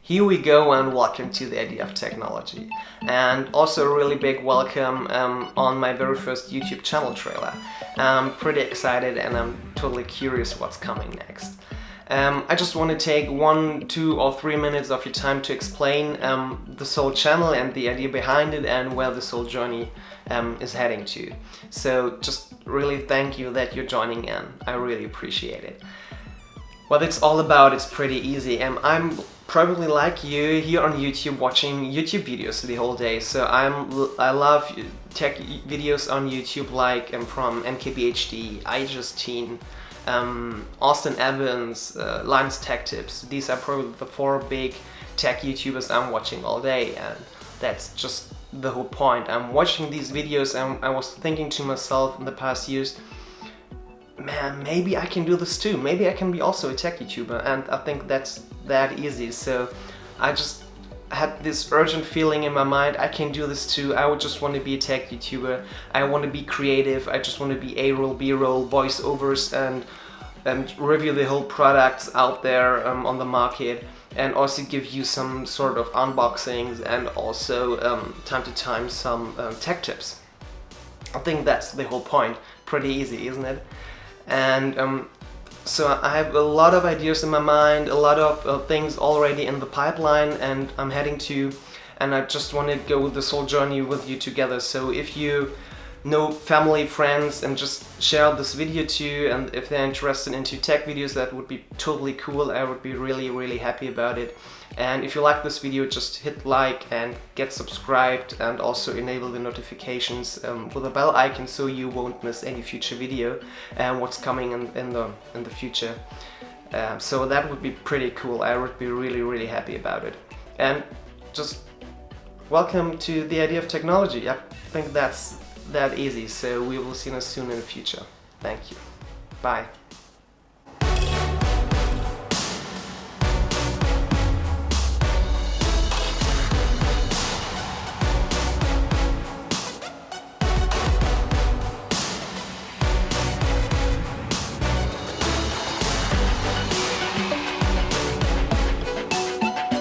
Here we go, and welcome to the Idea of Technology. And also a really big welcome on my very first YouTube channel trailer. I'm pretty excited and I'm totally curious what's coming next. I just want to take 1, 2 or 3 minutes of your time to explain this whole channel and the idea behind it and where this whole journey is heading to. So just really thank you that you're joining in. I really appreciate it. What it's all about is pretty easy. I'm probably like you here on YouTube watching YouTube videos the whole day. So I love tech videos on YouTube like from MKBHD, iJustine, Austin Evans, Linus Tech Tips. These are probably the 4 big tech YouTubers I'm watching all day, and that's just the whole point. I'm watching these videos and I was thinking to myself in the past years, man, maybe I can do this too. Maybe I can be also a tech YouTuber, and I think that's that easy. So I just had this urgent feeling in my mind, I can do this too. I would just want to be a tech YouTuber. I want to be creative. I just want to be A-roll, B-roll, voiceovers, and review the whole products out there on the market, and also give you some sort of unboxings and also time to time some tech tips. I think that's the whole point. Pretty easy, isn't it? And so I have a lot of ideas in my mind, a lot of things already in the pipeline, and I'm heading to, and I just want to go this whole journey with you together. So if you know family, friends, and just share this video to, and if they're interested into tech videos, that would be totally cool. I would be really happy about it. And if you like this video, just hit like and get subscribed, and also enable the notifications with a bell icon so you won't miss any future video and what's coming in the future. So that would be pretty cool. I would be really happy about it. And just welcome to the Idea of Technology. I think that's that easy. So we will see you soon in the future. Thank you. Bye.